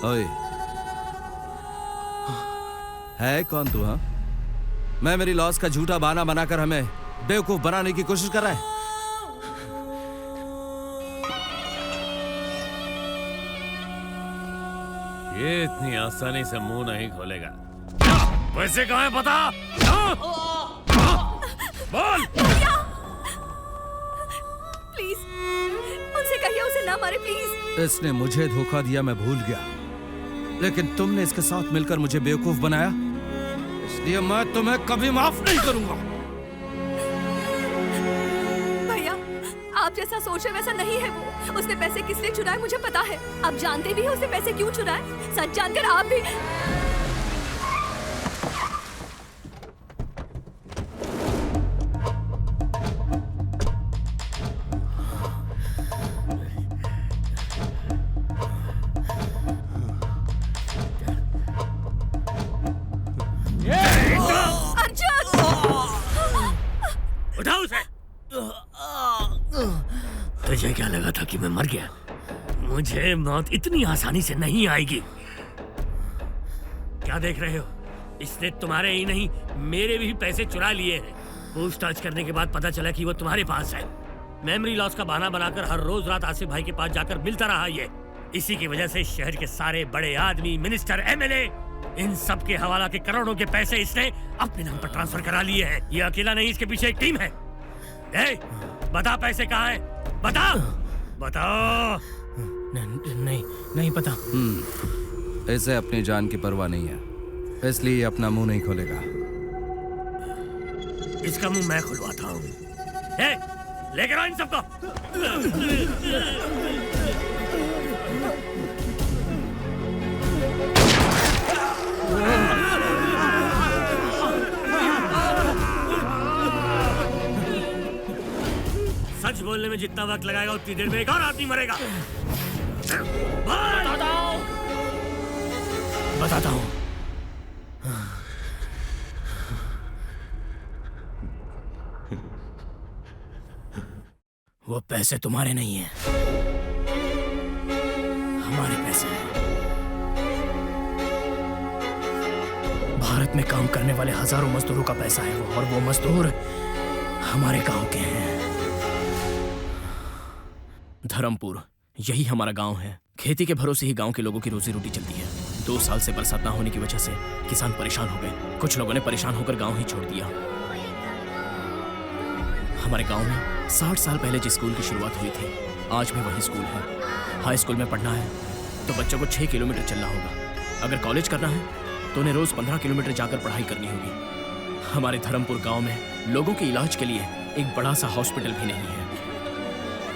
ओए, है कौन तू? हाँ, मैं मेरी लॉस का झूठा बहाना बनाकर हमें बेवकूफ बनाने की कोशिश कर रहा है। ये इतनी आसानी से मुंह नहीं खोलेगा। पैसे कहाँ है बता? बोल। प्लीज उनसे कहिए उसे ना मारे प्लीज। इसने मुझे धोखा दिया, मैं भूल गया, लेकिन तुमने इसके साथ मिलकर मुझे बेवकूफ बनाया, इसलिए मैं तुम्हें कभी माफ नहीं करूंगा। भैया, आप जैसा सोच रहे वैसा नहीं है वो। उसने पैसे किस लिए चुराए मुझे पता है। आप जानते भी हैं उसने पैसे क्यों चुराए। सच जानकर आप भी। उठाओ उसे। तुझे क्या लगा था कि मैं मर गया? मुझे मौत इतनी आसानी से नहीं आएगी। क्या देख रहे हो? इसने तुम्हारे ही नहीं मेरे भी पैसे चुरा लिए हैं। पूछताछ करने के बाद पता चला कि वो तुम्हारे पास है। मेमोरी लॉस का बहाना बनाकर हर रोज रात आसिफ भाई के पास जाकर मिलता रहा ये। इसी की वजह से शहर के सारे बड़े आदमी, मिनिस्टर, एमएलए, इन सब के हवाला के करोड़ों के पैसे इसने अपने नाम पर ट्रांसफर करा लिए हैं। ये अकेला नहीं, इसके पीछे एक टीम है। बता पैसे कहाँ है? बता, बताओ। नहीं पता। इसे अपनी जान की परवाह नहीं है, इसलिए ये अपना मुंह नहीं खोलेगा। इसका मुंह मैं खुलवाता हूँ। लेकर आओ इन सबको। सच बोलने में जितना वक्त लगाएगा उतनी देर में एक और आदमी मरेगा। बताता हूँ। वो पैसे तुम्हारे नहीं हैं, हमारे पैसे हैं। भारत में काम करने वाले हजारों मजदूरों का पैसा है वो, और वो मजदूर हमारे गांव के हैं। धर्मपुर, यही हमारा गांव है। खेती के भरोसे ही गांव के लोगों की रोजी रोटी चलती है। 2 साल से बरसात ना होने की वजह से किसान परेशान हो गए। कुछ लोगों ने परेशान होकर गांव ही छोड़ दिया। हमारे गांव में 60 साल पहले जिस स्कूल की शुरुआत हुई थी, आज भी वही स्कूल है। हाई स्कूल में पढ़ना है तो बच्चों को 6 किलोमीटर चलना होगा। अगर कॉलेज करना है तो उन्हें रोज 15 किलोमीटर जाकर पढ़ाई करनी होगी। हमारे धर्मपुर गांव में लोगों के इलाज के लिए एक बड़ा सा हॉस्पिटल भी नहीं है।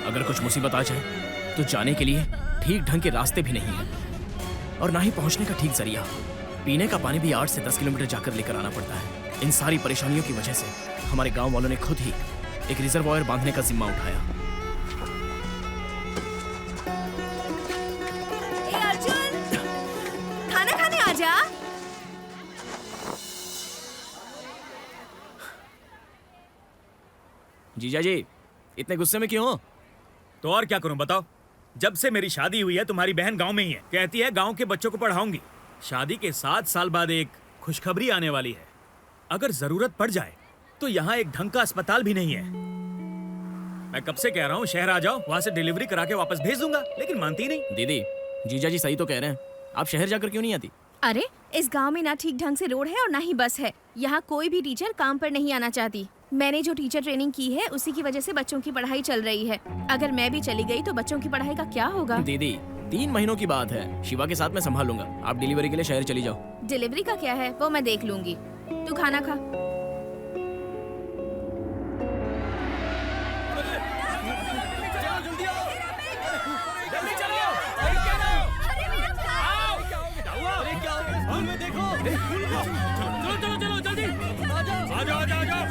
अगर कुछ मुसीबत आ जाए तो जाने के लिए ठीक ढंग के रास्ते भी नहीं है, और ना ही पहुंचने का ठीक जरिया। पीने का पानी भी 8 से 10 किलोमीटर जाकर लेकर आना पड़ता है। इन सारी परेशानियों की वजह से हमारे गांव वालों ने खुद ही एक रिजर्वायर बांधने का जिम्मा उठाया। अर्जुन, खाना खाने आ जा। जीजा जी, इतने गुस्से में क्यों हो? तो और क्या करूं बताओ? जब से मेरी शादी हुई है तुम्हारी बहन गांव में ही है। कहती है गांव के बच्चों को पढ़ाऊंगी। शादी के 7 साल बाद एक खुशखबरी आने वाली है। अगर जरूरत पड़ जाए तो यहाँ एक ढंग का अस्पताल भी नहीं है। मैं कब से कह रहा हूँ शहर आ जाओ, वहाँ से डिलीवरी करा के वापस भेज दूंगा, लेकिन मानती नहीं। दीदी, जीजा जी सही तो कह रहे हैं। आप शहर जाकर क्यों नहीं आती? अरे, इस गांव में ना ठीक ढंग से रोड है और ना ही बस है। यहाँ कोई भी टीचर काम पर नहीं आना चाहती। मैंने जो टीचर ट्रेनिंग की है उसी की वजह से बच्चों की पढ़ाई चल रही है। अगर मैं भी चली गई तो बच्चों की पढ़ाई का क्या होगा? दीदी, 3 महीनों की बात है। शिवा के साथ मैं संभाल लूंगा। आप डिलीवरी के लिए शहर चली जाओ। डिलीवरी का क्या है, वो मैं देख लूंगी। तू खाना खा। चलो जल्दी आ जाओ।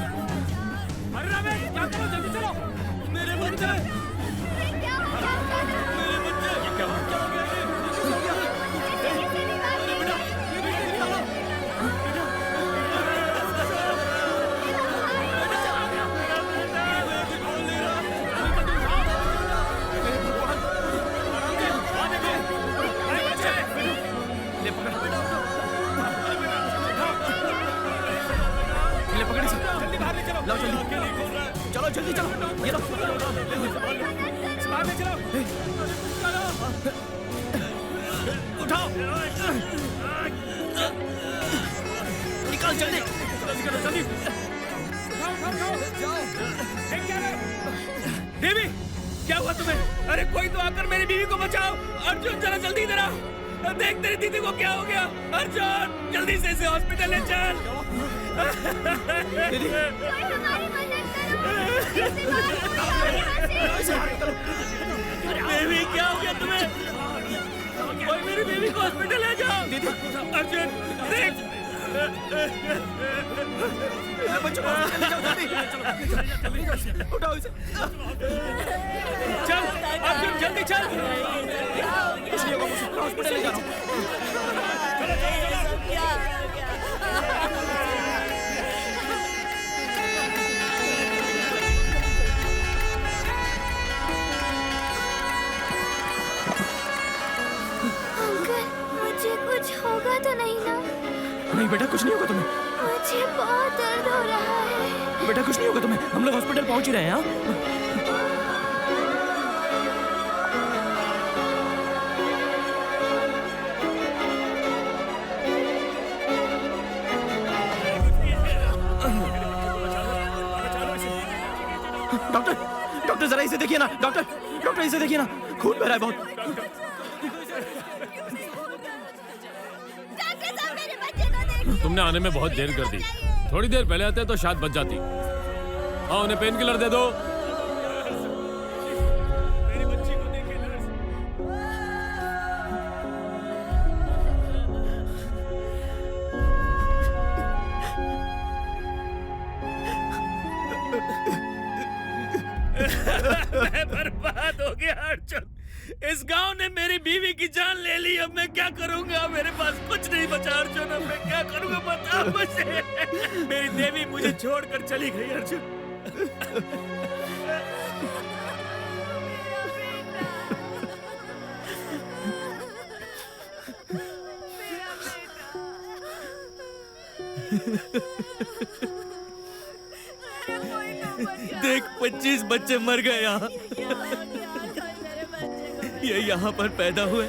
अरे रमेश, क्या करो, जल्दी चलो। मेरे बच्चे, मेरे बच्चे, ये क्या हो गया? अरे बेटा, जल्दी चलो, ये लो। उठाओ, निकाल जल्दी। देवी, क्या हुआ तुम्हें? अरे कोई तो आकर मेरी बीवी को बचाओ। अर्जुन जरा जल्दी इधर आओ। देख तेरी दीदी को क्या हो गया। अर्जुन जल्दी से इसे हॉस्पिटल ले चल। दीदी, देवी क्या हो गया तुम्हें? कोई मेरी बीवी को हॉस्पिटल ले जाओ। दीदी, अर्जुन देख। बच्चों को हॉस्पिटल ले जाओ जल्दी। उठाओ इसे। चल अर्जुन जल्दी चल। कुछ नहीं होगा, हॉस्पिटल ले जा रहा हूँ। अंकल, मुझे कुछ होगा तो नहीं ना? नहीं बेटा, कुछ नहीं होगा तुम्हें। मुझे बहुत दर्द हो रहा है। बेटा कुछ नहीं होगा तुम्हें, हम लोग हॉस्पिटल पहुंच ही रहे हैं। हाँ, डॉक्टर, डॉक्टर जरा इसे देखिए ना। डॉक्टर, डॉक्टर इसे देखिए ना, खून बह रहा है बहुत। डॉक्टर साहब, मेरे बच्चे को देखिए। तुमने आने में बहुत देर कर दी। थोड़ी देर पहले आते तो शायद बच जाती। हाँ, उन्हें पेन किलर दे दो। मेरी बच्ची को देखे नर्स। मैं बर्बाद हो गया अर्जुन। इस गांव ने मेरी बीवी की जान ले ली। अब मैं क्या करूंगा? मेरे पास कुछ नहीं बचा अर्जुन। अब मैं क्या करूंगा बता मुझे। मेरी देवी मुझे छोड़कर चली गई अर्जुन। देख 25 बच्चे मर गए यहाँ। ये यहाँ पर पैदा हुए।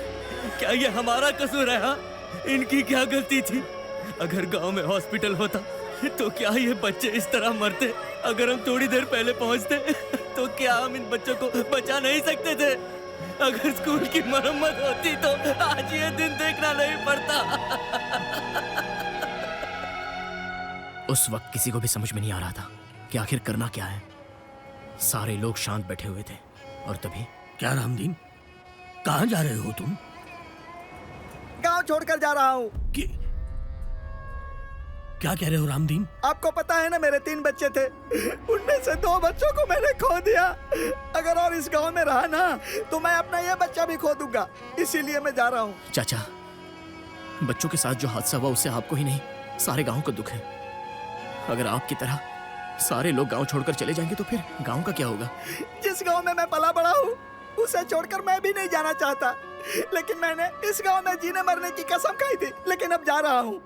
क्या ये हमारा कसूर है? हाँ? इनकी क्या गलती थी? अगर गांव में हॉस्पिटल होता तो क्या ये बच्चे इस तरह मरते? अगर हम थोड़ी देर पहले पहुंचते तो क्या हम इन बच्चों को बचा नहीं सकते थे? अगर स्कूल की मरम्मत होती तो आज ये दिन देखना नहीं पड़ता। उस वक्त किसी को भी समझ में नहीं आ रहा था कि आखिर करना क्या है। सारे लोग शांत बैठे हुए थे और तभी क्या रामदीन, कहाँ जा रहे हो तुम? गांव छोड़कर जा रहा हूँ। क्या कह रहे हो रामदीन? आपको पता है ना, मेरे 3 बच्चे थे, उनमें से 2 बच्चों को मैंने खो दिया। अगर और इस गांव में रहा ना तो मैं अपना ये बच्चा भी खो दूंगा। इसीलिए मैं जा रहा हूँ। चाचा, बच्चों के साथ जो हादसा हुआ उससे आपको ही नहीं सारे गांव को दुख है। अगर आपकी तरह सारे लोग गांव छोड़कर चले जाएंगे तो फिर गांव का क्या होगा? जिस गांव में मैं पला बड़ा हूँ उसे छोड़कर मैं भी नहीं जाना चाहता, लेकिन मैंने इस गांव में जीने मरने की कसम खाई थी। लेकिन अब जा रहा हूँ।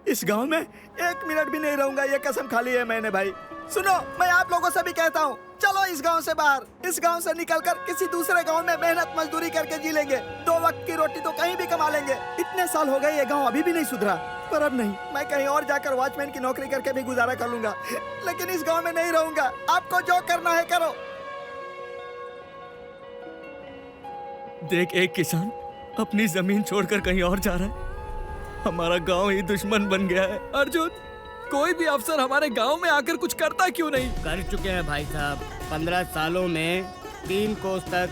इस गांव में 1 मिनट भी नहीं रहूंगा, ये कसम खा ली है मैंने। भाई सुनो, मैं आप लोगों से भी कहता हूँ, चलो इस गांव से बाहर, इस गांव से निकलकर किसी दूसरे गांव में मेहनत मजदूरी करके जी लेंगे। 2 वक्त की रोटी तो कहीं भी कमा लेंगे। इतने साल हो गए ये गांव अभी भी नहीं सुधरा, पर अब नहीं, मैं कहीं और जाकर वॉचमैन की नौकरी करके भी गुजारा कर लूंगा, लेकिन इस गांव में नहीं रहूंगा। आपको जो करना है करो। देख, एक किसान अपनी जमीन छोड़कर कहीं और जा रहा है। हमारा गांव ही दुश्मन बन गया है। अर्जुन, कोई भी अफसर हमारे गांव में आकर कुछ करता क्यों नहीं? कर चुके हैं भाई साहब। 15 सालों में 3 कोस तक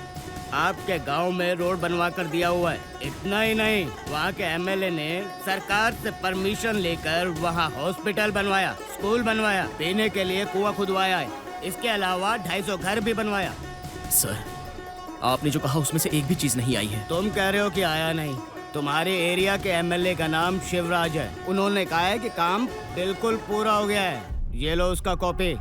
आपके गांव में रोड बनवा कर दिया हुआ है। इतना ही नहीं, वहाँ के एमएलए ने सरकार से परमिशन लेकर वहाँ हॉस्पिटल बनवाया, स्कूल बनवाया, पीने के लिए कुआं खुदवाया है। इसके अलावा 250 घर भी बनवाया। सर, आपने जो कहा उसमें से एक भी चीज नहीं आई है। तुम कह रहे हो कि आया नहीं? तुम्हारे एरिया के एमएलए का नाम शिवराज है। उन्होंने कहा है कि काम बिल्कुल पूरा हो गया है। ये लो उसका कॉपी।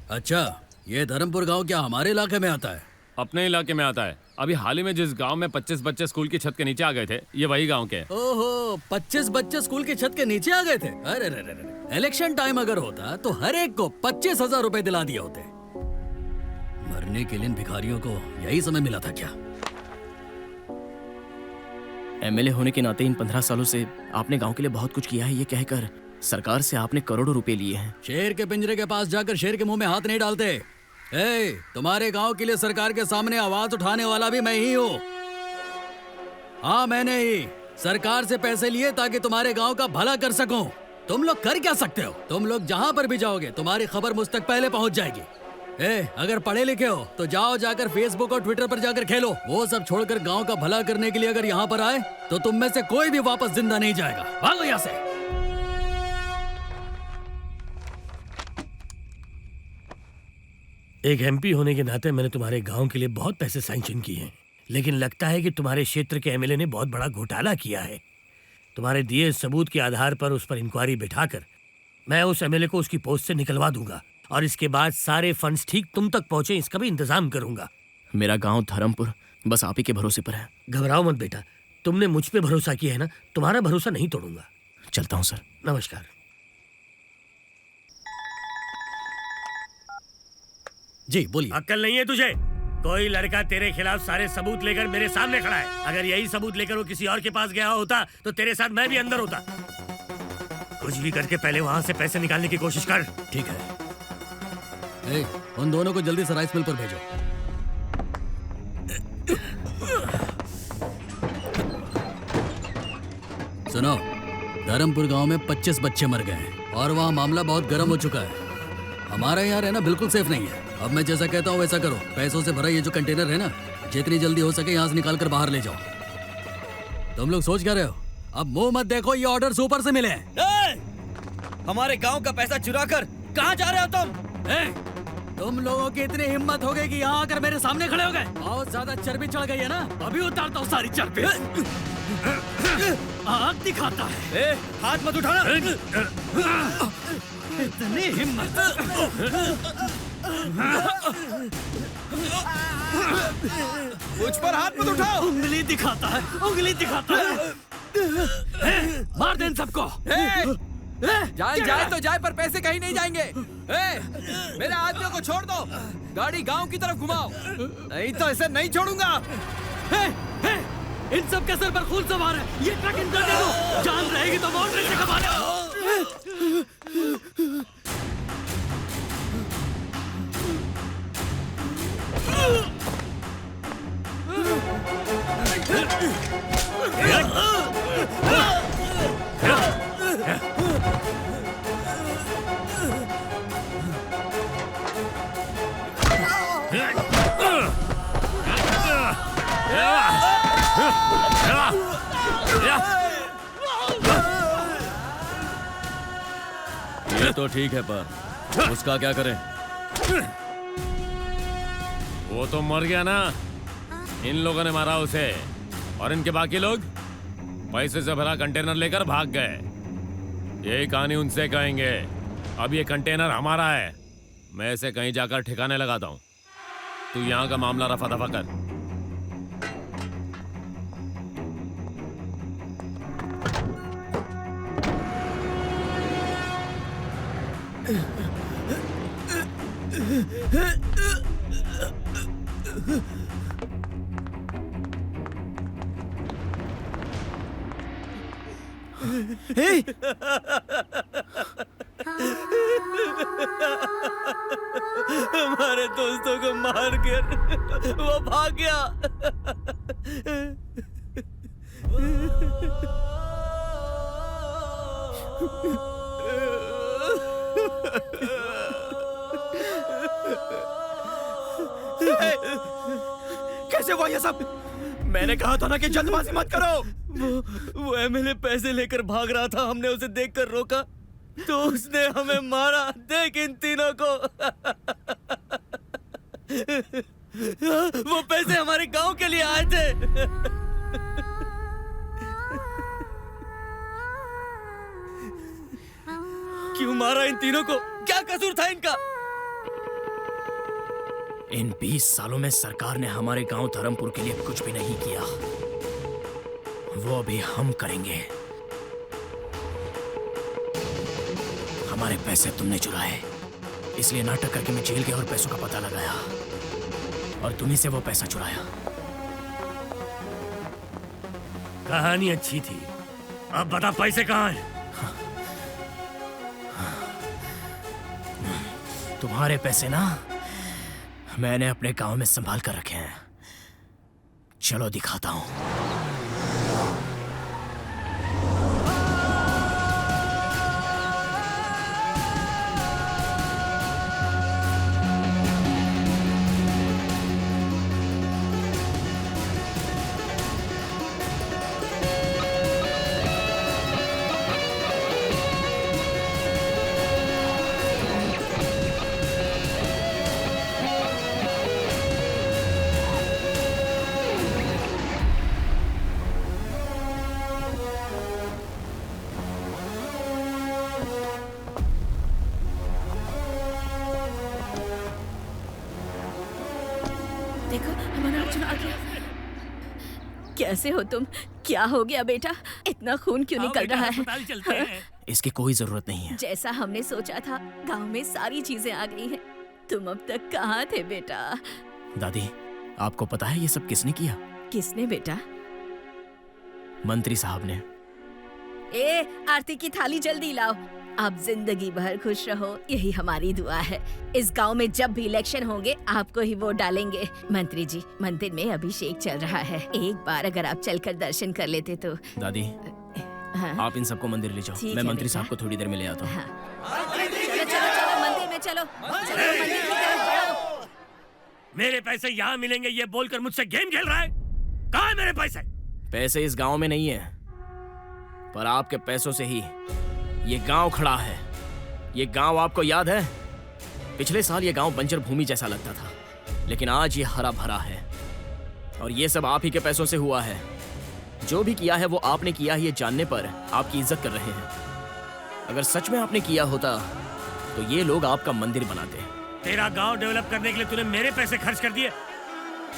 अच्छा, ये धर्मपुर गांव क्या हमारे इलाके में आता है? अपने इलाके में आता है। अभी हाल ही में जिस गांव में 25 बच्चे स्कूल की छत के नीचे आ गए थे, ये वही गांव के हैं। ओहो, 25 बच्चे स्कूल की छत के नीचे आ गए थे। अरे रे रे रे, इलेक्शन टाइम अगर होता तो हर एक को 25,000 रुपए दिला दिए होते। मरने के लिए इन भिखारियों को यही समय मिला था क्या? एमएलए होने के नाते इन 15 सालों से आपने गांव के लिए बहुत कुछ किया है, ये कहकर सरकार से आपने करोड़ों रुपए लिए हैं। शेर के पिंजरे के पास जाकर शेर के मुंह में हाथ नहीं डालते। तुम्हारे गांव के लिए सरकार के सामने आवाज उठाने वाला भी मैं ही हूँ। हाँ, मैंने ही सरकार से पैसे लिए ताकि तुम्हारे गांव का भला कर सकूं। तुम लोग कर क्या सकते हो? तुम लोग जहां पर भी जाओगे तुम्हारी खबर मुझ तक पहले पहुंच जाएगी। अगर पढ़े लिखे हो तो जाओ जाकर फेसबुक और ट्विटर पर जाकर खेलो। वो सब छोड़कर गांव का भला करने के लिए अगर यहाँ पर आए तो तुम में से कोई भी वापस जिंदा नहीं जाएगा। भागो यहाँ से। एक एमपी होने के नाते मैंने तुम्हारे गांव के लिए बहुत पैसे सैंक्शन किए हैं, लेकिन लगता है कि तुम्हारे क्षेत्र के एमएलए ने बहुत बड़ा घोटाला किया है। तुम्हारे दिए सबूत के आधार पर उस पर इंक्वायरी बिठाकर मैं उस एमएलए को उसकी पोस्ट से निकलवा दूंगा और इसके बाद सारे फंड्स ठीक तुम तक पहुंचे इसका भी इंतजाम करूंगा। मेरा गांव धर्मपुर बस आप ही के भरोसे पर है। घबराओ मत बेटा, तुमने मुझ पे भरोसा किया है ना, तुम्हारा भरोसा नहीं तोड़ूंगा। चलता हूँ सर। नमस्कार। जी बोलिए। अक्ल नहीं है तुझे? कोई लड़का तेरे खिलाफ सारे सबूत लेकर मेरे सामने खड़ा है। अगर यही सबूत लेकर वो किसी और के पास गया होता तो तेरे साथ मैं भी अंदर होता। कुछ भी करके पहले वहां से पैसे निकालने की कोशिश कर। ठीक है। उन दोनों को जल्दी से राइस मिल पर भेजो। सुनो, धर्मपुर गांव में 25 बच्चे मर गए हैं और वहाँ मामला बहुत गर्म हो चुका है। हमारा यहाँ रहना बिल्कुल सेफ नहीं है। अब मैं जैसा कहता हूँ वैसा करो। पैसों से भरा ये जो कंटेनर है ना, जितनी जल्दी हो सके यहाँ से निकाल कर बाहर ले जाओ। तुम लोग सोच क्या रहे हो? अब मुंह मत देखो, ये ऑर्डर ऊपर से मिले हैं। हमारे गांव का पैसा चुरा कर कहाँ जा रहे हो तुम? तुम लोगों की इतनी हिम्मत हो गई कि यहाँ आकर मेरे सामने खड़े हो गए। बहुत ज्यादा चर्बी चढ़ गई है ना, अभी उतारता हूँ सारी चर्बी। आग दिखाता है। हाथ मत उठाना। इतनी हिम्मत। मुझ पर हाथ मत उठाओ। उंगली दिखाता है, उंगली दिखाता है। मार दे इन सबको। जाए तो जाए, पर पैसे कहीं नहीं जाएंगे। मेरे आदमियों को छोड़ दो, गाड़ी गांव की तरफ घुमाओ, नहीं तो इसे नहीं छोड़ूंगा। इन सब के सर पर खून सवार है, ये ट्रक इनका दे दो। जान रहेगी तो मोटर से कमा लो। ये तो ठीक है, पर उसका क्या करें? वो तो मर गया ना, इन लोगों ने मारा उसे, और इनके बाकी लोग पैसे से भरा कंटेनर लेकर भाग गए। यही कहानी उनसे कहेंगे। अब ये कंटेनर हमारा है, मैं इसे कहीं जाकर ठिकाने लगाता हूँ। तू यहाँ का मामला रफा दफा कर। हमारे दोस्तों को मार कर वो भाग गया। कैसे हुआ ये सब? मैंने कहा था ना कि जल्दबाजी मत करो। वो एमएलए पैसे लेकर भाग रहा था, हमने उसे देखकर रोका तो उसने हमें मारा। देख इन तीनों को। वो पैसे हमारे गांव के लिए आए थे। क्यों मारा इन तीनों को? क्या कसूर था इनका? इन 20 सालों में सरकार ने हमारे गांव धर्मपुर के लिए कुछ भी नहीं किया। वो अभी हम करेंगे। हमारे पैसे तुमने चुराए, इसलिए नाटक करके मैं जेल गया और पैसों का पता लगाया और तुम्ही से वो पैसा चुराया। कहानी अच्छी थी, अब बता पैसे कहाँ हैं? तुम्हारे पैसे ना मैंने अपने गांव में संभाल कर रखे हैं। चलो दिखाता हूं। देखो हमारा अर्जुन आ गया। कैसे हो तुम? क्या हो गया बेटा? इतना खून क्यों निकल रहा है? अस्पताल चलते हैं। इसकी कोई जरूरत नहीं है। जैसा हमने सोचा था, गांव में सारी चीजें आ गई हैं। तुम अब तक कहाँ थे बेटा? दादी, आपको पता है ये सब किसने किया? किसने बेटा? मंत्री साहब ने। ए, आरती की थाली जल्दी लाओ। आप जिंदगी भर खुश रहो, यही हमारी दुआ है। इस गांव में जब भी इलेक्शन होंगे आपको ही वोट डालेंगे। मंत्री जी, मंदिर में अभिषेक चल रहा है, एक बार अगर आप चलकर दर्शन कर लेते तो। दादी, हाँ? आप इन सबको मंदिर ले जाओ, ठीक मैं है मंत्री बेटा। साहब को थोड़ी देर में ले आता हूँ। हाँ। चलो चलो चलो मंदिर में चलो, चलो मंदिर की तरफ बढ़ो। मेरे पैसे यहाँ मिलेंगे ये बोलकर मुझसे गेम खेल रहा है। कहाँ है मेरे पैसे? पैसे इस गांव में नहीं है, पर आपके पैसों से ही ये गांव खड़ा है। ये गांव आपको याद है? पिछले साल ये गांव बंजर भूमि जैसा लगता था, लेकिन आज ये हरा भरा है। और ये सब आप ही के पैसों से हुआ है। जो भी किया है वो आपने किया है, ये जानने पर आपकी इज्जत कर रहे हैं। अगर सच में आपने किया होता तो ये लोग आपका मंदिर बनाते। तेरा गांव डेवलप करने के लिए तूने मेरे पैसे खर्च कर दिए।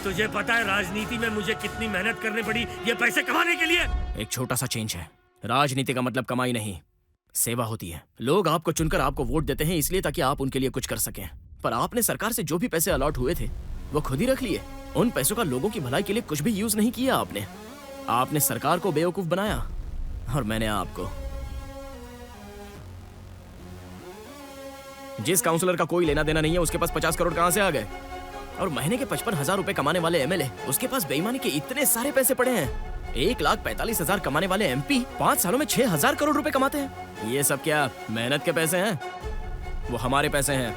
तुझे पता है राजनीति में मुझे कितनी मेहनत करनी पड़ी ये पैसे कमाने के लिए? एक छोटा सा चेंज है। राजनीति का मतलब कमाई नहीं, सेवा होती है। लोग आपको चुनकर आपको वोट देते हैं इसलिए ताकि आप उनके लिए कुछ कर सकें। पर आपने सरकार से जो भी पैसे अलॉट हुए थे वो खुद ही रख लिए। उन पैसों का लोगों की भलाई के लिए कुछ भी यूज नहीं किया आपने। आपने सरकार को बेवकूफ बनाया और मैंने आपको। जिस काउंसलर का कोई लेना देना नहीं है उसके पास 50 करोड़ कहां से आ गए? और महीने के 55,000 रुपए कमाने वाले एमएलए, उसके पास बेईमानी के इतने सारे पैसे पड़े हैं। 1,45,000 कमाने वाले एमपी 5 सालों में 6,000 करोड़ रुपए कमाते हैं। ये सब क्या मेहनत के पैसे हैं? वो हमारे पैसे हैं।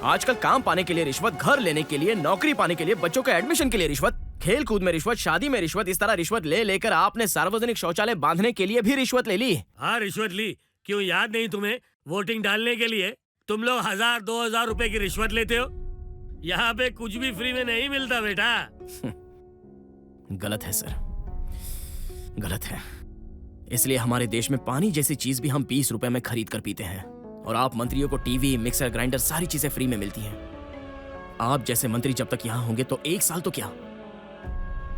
आजकल काम पाने के लिए रिश्वत, घर लेने के लिए, नौकरी पाने के लिए, बच्चों के एडमिशन के लिए रिश्वत, खेल कूद में रिश्वत, शादी में रिश्वत, इस तरह रिश्वत ले लेकर आपने सार्वजनिक शौचालय बांधने के लिए भी रिश्वत ले ली। हाँ रिश्वत ली। क्यों याद नहीं तुम्हें? वोटिंग डालने के लिए तुम लोग 1,000-2,000 रुपए की रिश्वत लेते हो। यहाँ पे कुछ भी फ्री में नहीं मिलता बेटा। गलत है सर, गलत है। इसलिए हमारे देश में पानी जैसी चीज भी हम 20 रुपए में खरीद कर पीते हैं और आप मंत्रियों को टीवी, मिक्सर ग्राइंडर सारी चीजें फ्री में मिलती हैं। आप जैसे मंत्री जब तक यहाँ होंगे तो 1 साल तो क्या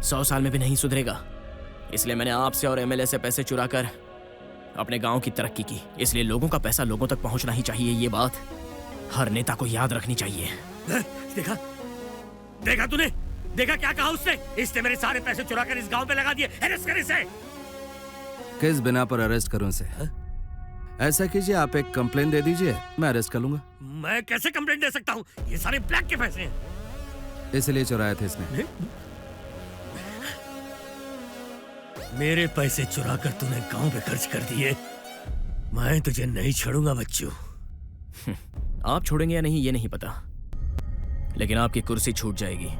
100 साल में भी नहीं सुधरेगा। इसलिए मैंने आपसे और एमएलए से पैसे चुरा कर अपने गांव की तरक्की की। इसलिए लोगों का पैसा लोगों तक पहुंचना ही चाहिए। ये बात हर नेता को याद रखनी चाहिए। देखा देखा तूने? देखा क्या कहा उसने? इसने मेरे सारे पैसे चुरा कर इस गांव पे लगा दिए। अरेस्ट कर इसे। किस बिना पर अरेस्ट करूं इसे? ऐसा कीजिए, आप एक कंप्लेन दे दीजिए, मैं अरेस्ट कर लूंगा। मैं कैसे कंप्लेंट दे सकता हूँ? ये सारे ब्लैक के पैसे हैं। इसलिए चुराए थे इसने। मेरे पैसे चुरा कर तूने गांव पे खर्च कर दिए। मैं तुझे नहीं छोड़ूंगा बच्चू। आप छोड़ेंगे या नहीं ये नहीं पता, लेकिन आपकी कुर्सी छूट जाएगी।